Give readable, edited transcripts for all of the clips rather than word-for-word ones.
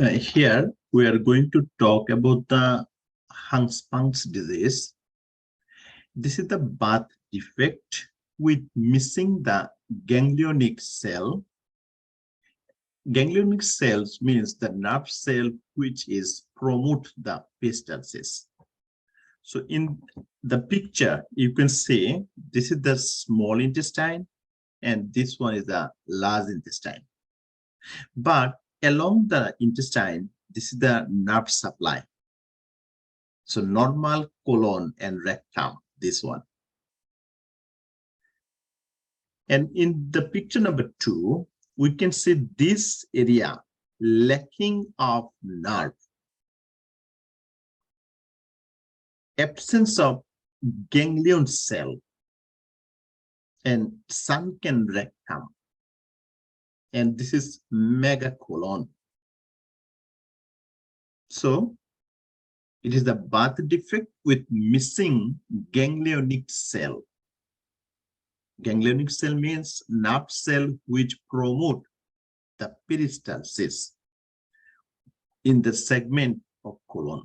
Here we are going to talk about the Hirschsprung disease. This is the birth defect with missing the ganglionic cell. Ganglionic cells means the nerve cell which is promote the peristalsis. So in the picture, you can see this is the small intestine and this one is the large intestine. But along the intestine, this is the nerve supply. So normal colon and rectum, this one. And in the picture number 2, we can see this area lacking of nerve, absence of ganglion cell, and sunken rectum. And this is megacolon. So it is the birth defect with missing ganglionic cell. Ganglionic cell means nerve cell which promote the peristalsis in the segment of colon.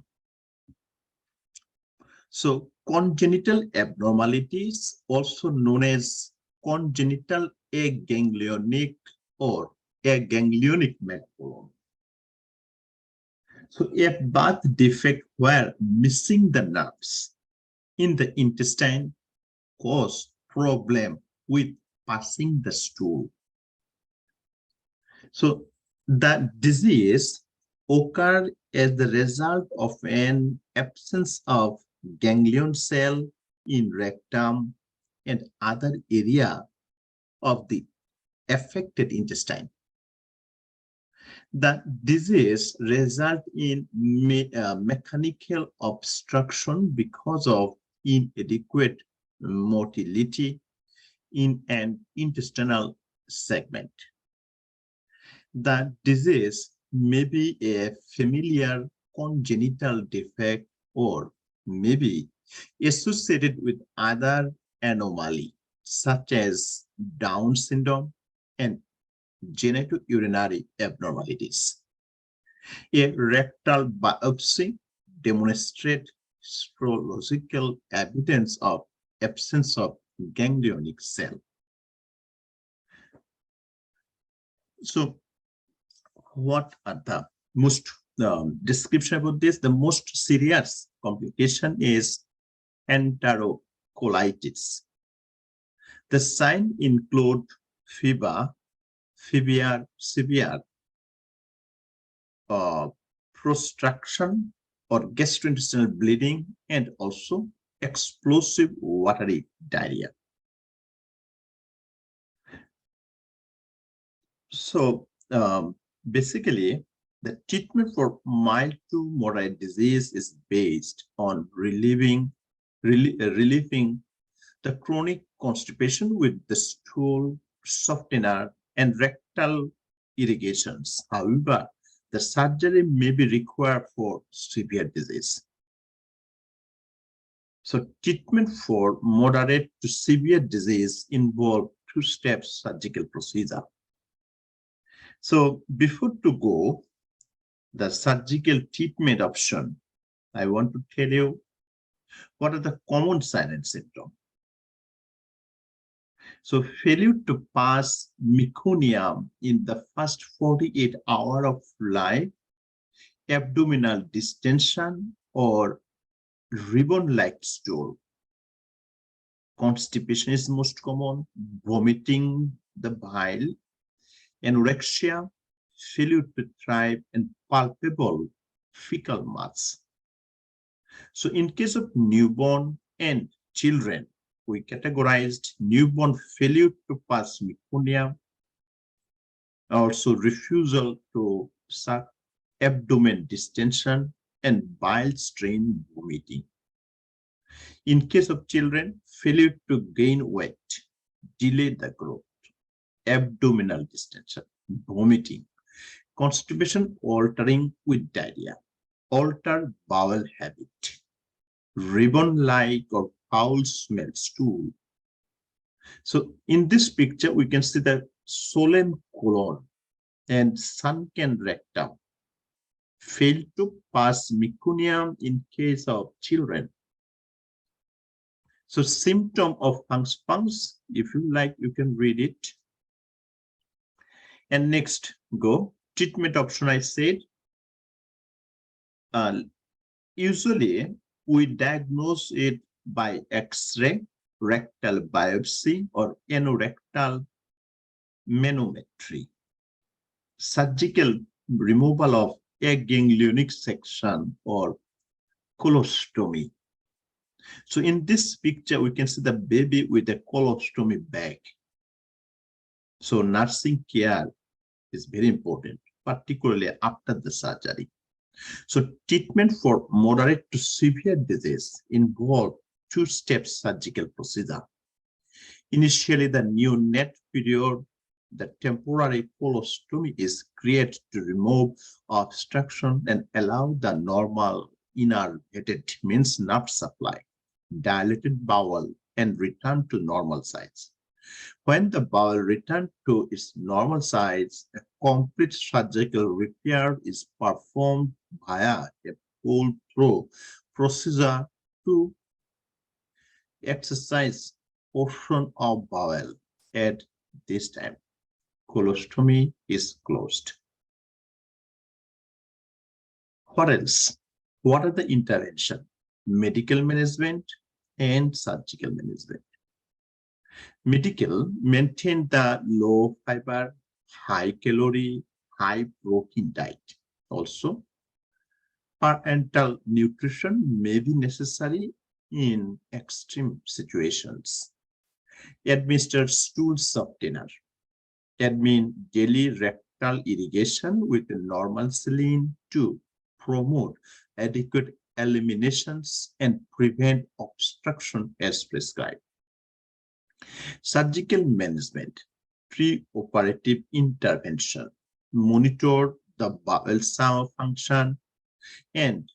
So congenital abnormalities, also known as congenital aganglionic or aganglionic megacolon. So a birth defect where missing the nerves in the intestine cause problem with passing the stool. So the disease occurs as the result of an absence of ganglion cell in rectum and other area of the affected intestine. The disease results in mechanical obstruction because of inadequate motility in an intestinal segment. The disease may be a familiar congenital defect or may be associated with other anomaly such as Down syndrome and genitourinary abnormalities. A rectal biopsy demonstrates histological evidence of absence of ganglionic cell. So what are the most description about this? The most serious complication is enterocolitis. The signs include fever, severe prostraction or gastrointestinal bleeding, and also explosive watery diarrhea. So basically, the treatment for mild to moderate disease is based on relieving the chronic constipation with the stool softener and rectal irrigations. However, the surgery may be required for severe disease. So treatment for moderate to severe disease involve two-step surgical procedure. So before to go, the surgical treatment option, I want to tell you what are the common silent symptoms. So failure to pass meconium in the first 48 hours of life, abdominal distension or ribbon-like stool. Constipation is most common, vomiting the bile, anorexia, failure to thrive, and palpable fecal mass. So in case of newborn and children, we categorized newborn failure to pass meconium, also refusal to suck, abdomen distension, and bile strain vomiting. In case of children, failure to gain weight, delay the growth, abdominal distension, vomiting, constipation altering with diarrhea, altered bowel habit, ribbon-like or foul smell stool. So in this picture, we can see the swollen colon and sunken rectum. Fail to pass meconium in case of children. So symptom of Hirschsprung's, if you like, you can read it. And next, go treatment option. I said, usually we diagnose it by X-ray, rectal biopsy, or anorectal manometry. Surgical removal of a ganglionic section or colostomy. So in this picture, we can see the baby with a colostomy bag. So nursing care is very important, particularly after the surgery. So treatment for moderate to severe disease involve two-step surgical procedure. Initially, the neonate period, the temporary colostomy is created to remove obstruction and allow the normal innervated, means nerve supply, dilated bowel, and return to normal size. When the bowel returns to its normal size, a complete surgical repair is performed via a pull-through procedure to exercise portion of bowel. At this time, colostomy is closed. What else? What are the intervention? Medical management and surgical management. Medical, maintain the low fiber, high calorie, high protein diet. Also, parenteral nutrition may be necessary in extreme situations. Administer stool softener. Admin daily rectal irrigation with normal saline to promote adequate eliminations and prevent obstruction as prescribed. Surgical management, pre-operative intervention, monitor the bowel function and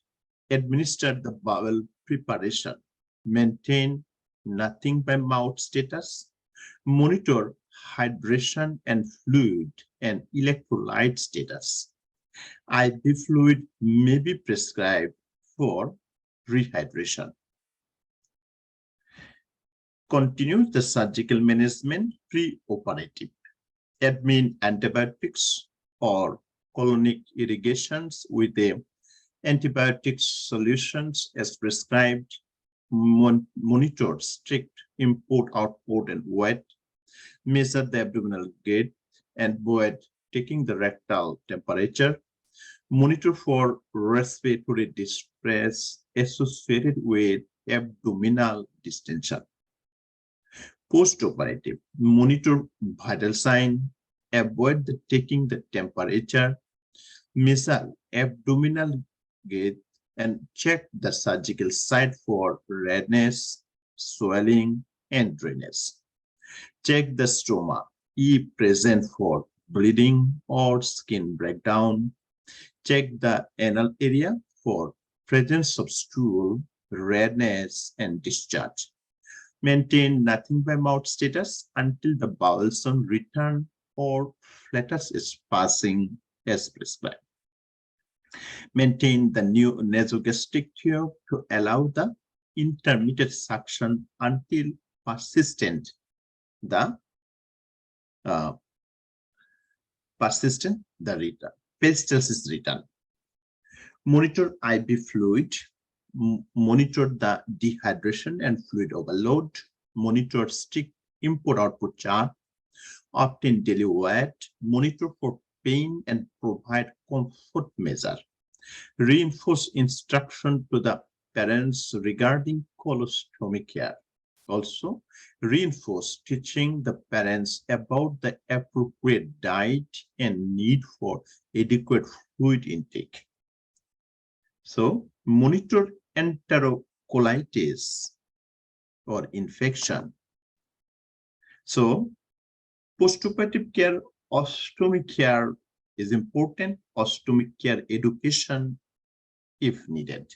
administer the bowel preparation, maintain nothing by mouth status, monitor hydration and fluid and electrolyte status. IV fluid may be prescribed for rehydration. Continue the surgical management pre-operative. Admin antibiotics or colonic irrigations with the antibiotic solutions as prescribed. Monitor strict input, output, and weight. Measure the abdominal gait and avoid taking the rectal temperature. Monitor for respiratory distress associated with abdominal distension. Post-operative, monitor vital sign, avoid taking the temperature, measure abdominal gait, and check the surgical site for redness, swelling, and drainage. Check the stoma, if present, for bleeding or skin breakdown. Check the anal area for presence of stool, redness, and discharge. Maintain nothing by mouth status until the bowel sound return or flatus is passing as prescribed. Maintain the new nasogastric tube to allow the intermittent suction until persistent the return. Peristalsis return. Monitor IV fluid. Monitor the dehydration and fluid overload. Monitor strict input-output chart. Obtain daily weight. Monitor for pain and provide comfort measure. Reinforce instruction to the parents regarding colostomy care. Also, reinforce teaching the parents about the appropriate diet and need for adequate fluid intake. So, monitor enterocolitis or infection. So, postoperative care, ostomy care is important. Ostomy care education if needed.